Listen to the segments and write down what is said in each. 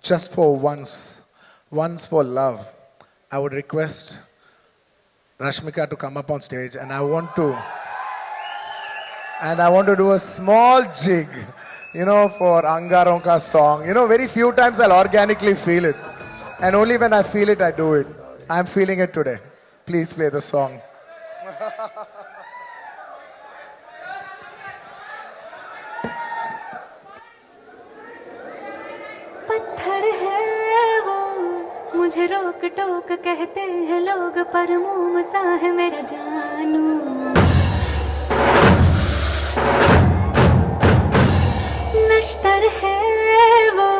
just for once for love, I would request Rashmika to come up on stage, and I want to do a small jig, for Angaronka's song. Very few times I'll organically feel it, and only when I feel it, I do it. I'm feeling it today. Please play the song. पत्थर है वो, मुझे रोक टोक कहते हैं लोग, पर मोम सा है मेरा जानू। नश्तर है वो,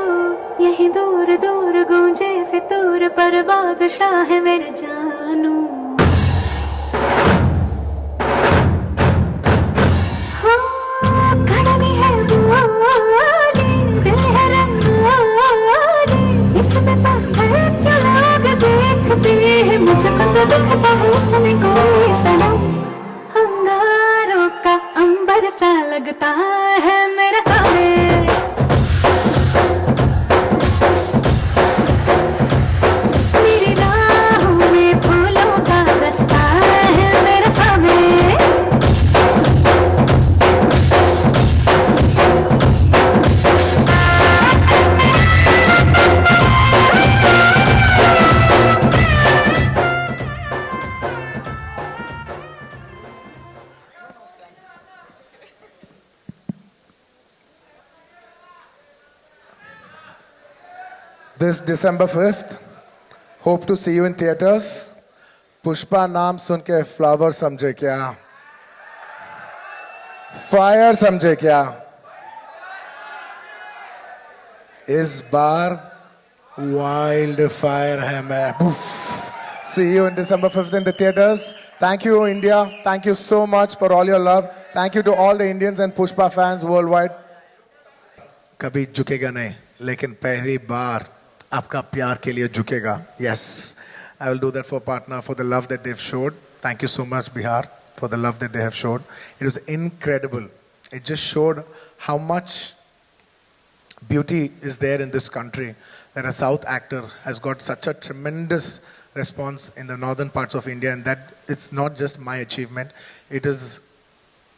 यही दूर दूर गूंजे फितूर, पर बादशाह है मेरा जानू। हो कड़वी है बोली, दिल है रंगोली, इसमें पत्थर क्यों लोग देखते हैं, मुझको तो दिखता है इसमें कोई सनम। अंगारों का अंबर सा लगता है मेरा सामने, मेरी राहों में फूलों का रास्ता है मेरा सामने। This December 5th, hope to see you in theaters. Pushpa नाम सुन के flower समझे क्या? Fire समझे क्या? इस बार wildfire है मैं. See you in December 5th in the theaters. Thank you, India. Thank you so much for all your love. Thank you to all the Indians and Pushpa fans worldwide. कभी झुकेगा नहीं, लेकिन पहली बार आपका प्यार के लिए झुकेगा. Yes, I will do that for partner, for the love that they've showed. Thank you so much, Bihar, for the love that they have showed. It was incredible. It just showed how much beauty is there in this country, that a South actor has got such a tremendous response in the northern parts of India, and that it's not just my achievement. It is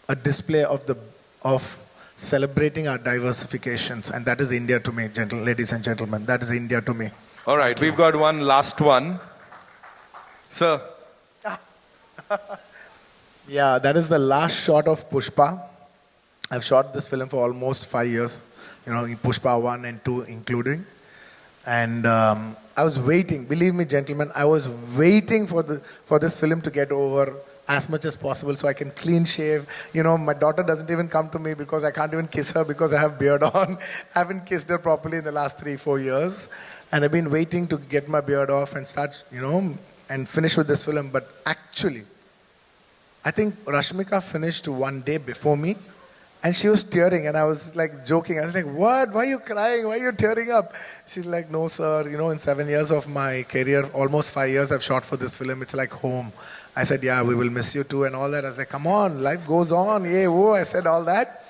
a display of celebrating our diversifications, and that is India to me, ladies and gentlemen. That is India to me. All right, we've got one last one. Sir. Yeah, that is the last shot of Pushpa. I've shot this film for almost 5 years, in Pushpa 1 and 2 including. And I was waiting, believe me, gentlemen, I was waiting for this film to get over as much as possible so I can clean shave. My daughter doesn't even come to me because I can't even kiss her because I have beard on. I haven't kissed her properly in the last 3-4 years. And I've been waiting to get my beard off and start, and finish with this film. But actually, I think Rashmika finished one day before me. And she was tearing, and I was like joking. I was like, what? Why are you crying? Why are you tearing up? She's like, no, sir. In 7 years of my career, almost 5 years I've shot for this film. It's like home. I said, yeah, we will miss you too and all that. I was like, come on, life goes on. Yeah, whoa. I said all that.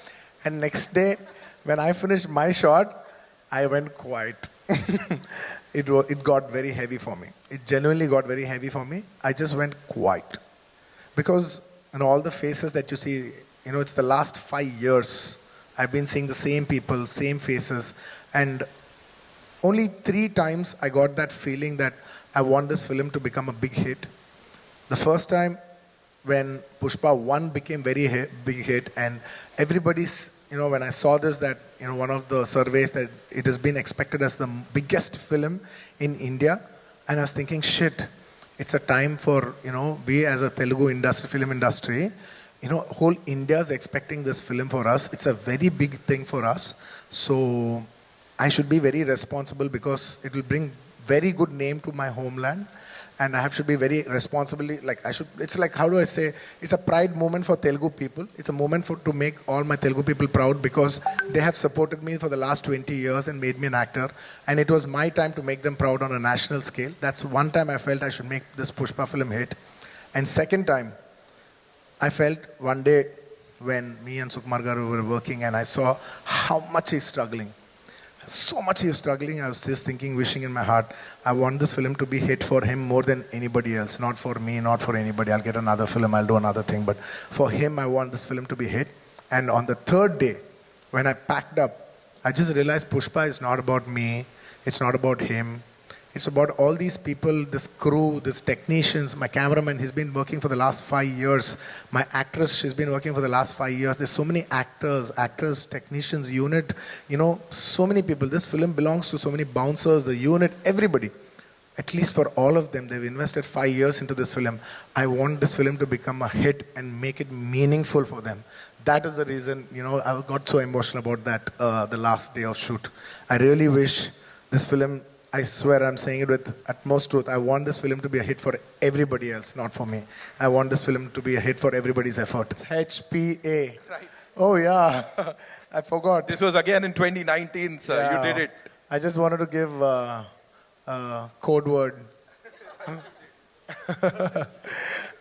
And next day, when I finished my shot, I went quiet. It got very heavy for me. It genuinely got very heavy for me. I just went quiet. Because all the faces that you see, it's the last 5 years. I've been seeing the same people, same faces. And only 3 times I got that feeling that I want this film to become a big hit. The first time when Pushpa 1 became very big hit, and everybody's, when I saw this, that, one of the surveys that it has been expected as the biggest film in India. And I was thinking, shit, it's a time for, we as a Telugu film industry, whole India is expecting this film for us. It's a very big thing for us. So I should be very responsible because it will bring very good name to my homeland. And I should be very responsibly, it's like, how do I say, it's a pride moment for Telugu people. It's a moment to make all my Telugu people proud because they have supported me for the last 20 years and made me an actor. And it was my time to make them proud on a national scale. That's one time I felt I should make this Pushpa film hit. And second time, I felt one day when me and 𝐂𝐮𝐫𝐞𝐳 were working and I saw how much he's struggling. So much he was struggling. I was just thinking, wishing in my heart, I want this film to be hit for him more than anybody else. Not for me, not for anybody. I'll get another film, I'll do another thing. But for him, I want this film to be hit. And on the third day, when I packed up, I just realized Pushpa is not about me. It's not about him. It's about all these people, this crew, these technicians, my cameraman, he's been working for the last 5 years. My actress, she's been working for the last 5 years. There's so many actors, technicians, unit, so many people. This film belongs to so many bouncers, the unit, everybody. At least for all of them, they've invested 5 years into this film. I want this film to become a hit and make it meaningful for them. That is the reason, I got so emotional about that the last day of shoot. I really wish this film, I swear I'm saying it with utmost truth, I want this film to be a hit for everybody else, not for me. I want this film to be a hit for everybody's effort. It's HPA. Right. Oh yeah, I forgot. This was again in 2019, sir. Yeah. You did it. I just wanted to give code word.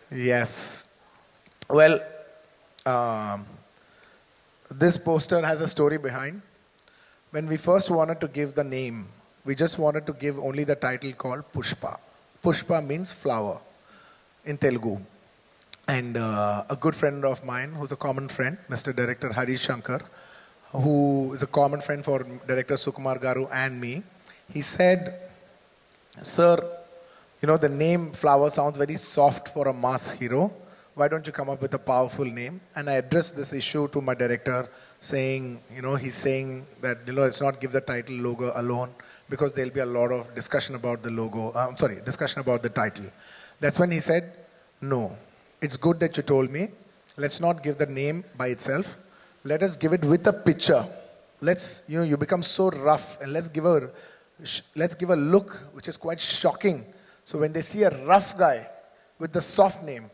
Yes. Well, this poster has a story behind. When we first wanted to give the name, we just wanted to give only the title called Pushpa. Pushpa means flower in Telugu. And a good friend of mine, who's a common friend, Mr. Director Harish Shankar, who is a common friend for Director Sukumar Garu and me, he said, "Sir, the name Flower sounds very soft for a mass hero. Why don't you come up with a powerful name?" And I addressed this issue to my director, saying, he's saying that, let's not give the title logo alone, because there'll be a lot of discussion about the logo, discussion about the title. That's when he said, "No, it's good that you told me. Let's not give the name by itself. Let us give it with a picture. Let's, you become so rough, and let's give a look which is quite shocking. So when they see a rough guy with the soft name,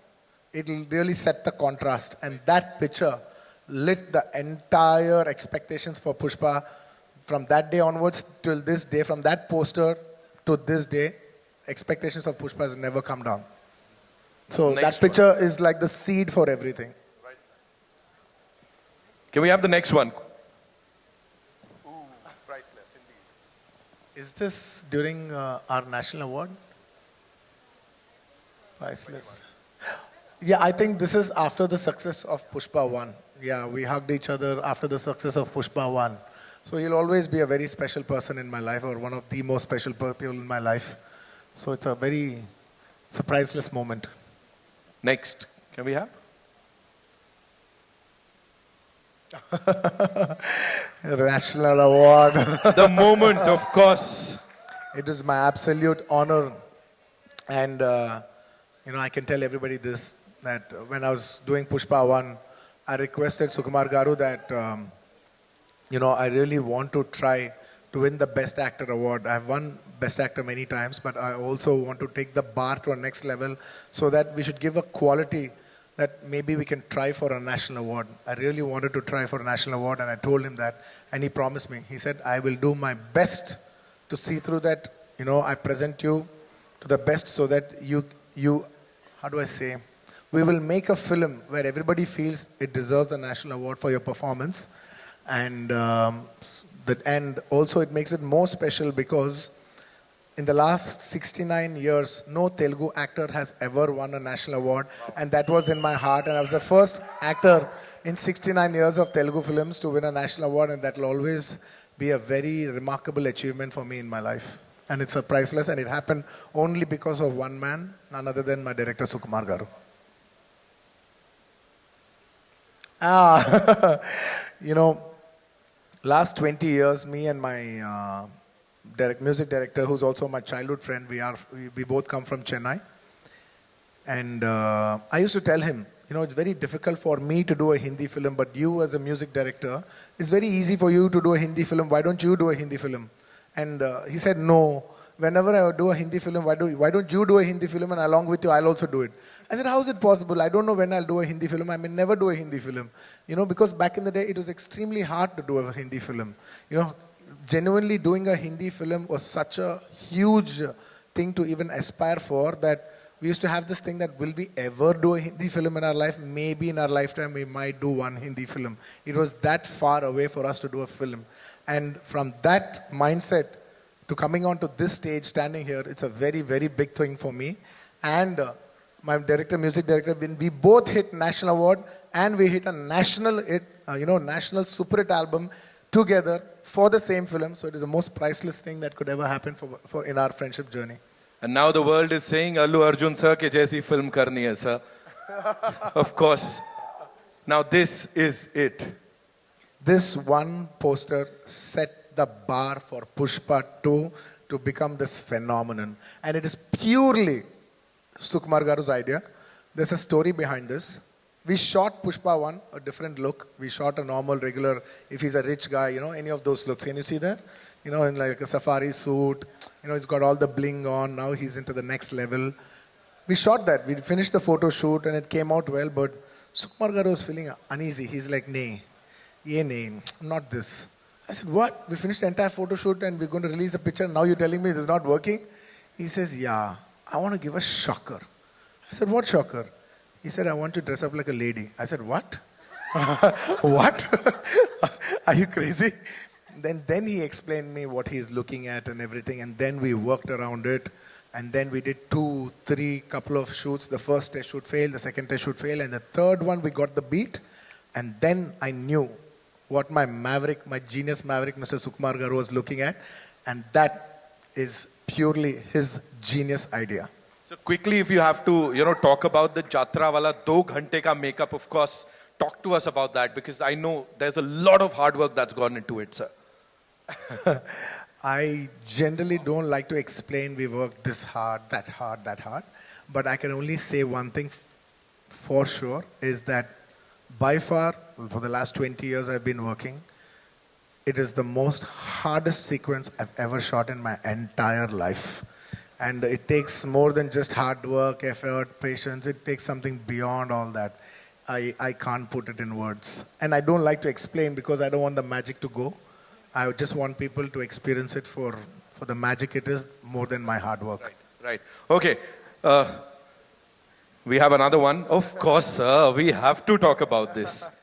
it'll really set the contrast." And that picture lit the entire expectations for Pushpa. From that day onwards till this day, from that poster to this day, expectations of Pushpa has never come down. So Next that picture is like the seed for everything. Right. Can we have the next one? Ooh, priceless indeed. Is this during our national award? Priceless. Yeah, I think this is after the success of Pushpa 1. Yeah, we hugged each other after the success of Pushpa 1. So he'll always be a very special person in my life, or one of the most special people in my life. So it's a priceless moment. Next. Can we have? National award. The moment, of course. It is my absolute honor. And, I can tell everybody this, that when I was doing Pushpa 1, I requested Sukumar Garu that, I really want to try to win the Best Actor award. I've won Best Actor many times, but I also want to take the bar to a next level, so that we should give a quality that maybe we can try for a national award. I really wanted to try for a national award, and I told him that, and he promised me. He said, "I will do my best to see through that, I present you to the best, so that you, how do I say, we will make a film where everybody feels it deserves a national award for your performance." And also it makes it more special because in the last 69 years, no Telugu actor has ever won a national award. And that was in my heart. And I was the first actor in 69 years of Telugu films to win a national award. And that will always be a very remarkable achievement for me in my life. And it's a priceless, and it happened only because of one man, none other than my director, Sukumar Garu. Last 20 years, me and my music director, who's also my childhood friend, we both come from Chennai. And I used to tell him, it's very difficult for me to do a Hindi film, but you as a music director, it's very easy for you to do a Hindi film. Why don't you do a Hindi film? And he said, "No, whenever I do a Hindi film, why don't you do a Hindi film, and along with you, I'll also do it." I said, "How is it possible? I don't know when I'll do a Hindi film. I may never do a Hindi film." Because back in the day, it was extremely hard to do a Hindi film. Genuinely doing a Hindi film was such a huge thing to even aspire for, that we used to have this thing that, will we ever do a Hindi film in our life? Maybe in our lifetime we might do one Hindi film. It was that far away for us to do a film. And from that mindset to coming onto this stage, standing here, it's a very, very big thing for me. And my director, music director, we both hit national award and we hit a national hit, national super hit album together for the same film. So it is the most priceless thing that could ever happen for in our friendship journey. And now the world is saying, Allu Arjun sir ke jaisi film karni hai, sir. Of course. Now this is it. This one poster set the bar for Pushpa 2 to become this phenomenon. And it is purely 𝐂𝐮𝐫𝐞𝐧𝐭's idea. There's a story behind this. We shot Pushpa 1, a different look. We shot a normal, regular, if he's a rich guy, any of those looks. Can you see that? In like a safari suit. He's got all the bling on. Now he's into the next level. We shot that. We finished the photo shoot and it came out well, but 𝐂𝐮𝐫𝐞𝐧𝐭 was feeling uneasy. He's like, nay, not this. I said, what? We finished the entire photo shoot and we're going to release the picture. Now you're telling me this is not working? He says, yeah, I want to give a shocker. I said, what shocker? He said, I want to dress up like a lady. I said, what? What? Are you crazy? Then he explained me what he's looking at and everything, and then we worked around it. And then we did 2, 3 couple of shoots. The first test shoot failed, the second test shoot failed, and the third one we got the beat. And then I knew what my genius maverick, Mr. 𝐂𝐮𝐫𝐞𝐧𝐭 was looking at, and that is purely his genius idea. So quickly, if you have to, talk about the Jatra wala 2 ghante ka makeup, of course, talk to us about that, because I know there's a lot of hard work that's gone into it, sir. I generally don't like to explain we worked this hard, that hard, that hard. But I can only say one thing for sure, is that by far, for the last 20 years I've been working, it is the most hardest sequence I've ever shot in my entire life. And it takes more than just hard work, effort, patience. It takes something beyond all that. I can't put it in words. And I don't like to explain because I don't want the magic to go. I just want people to experience it for the magic it is, more than my hard work. Right. Okay. We have another one. Of course, sir. We have to talk about this.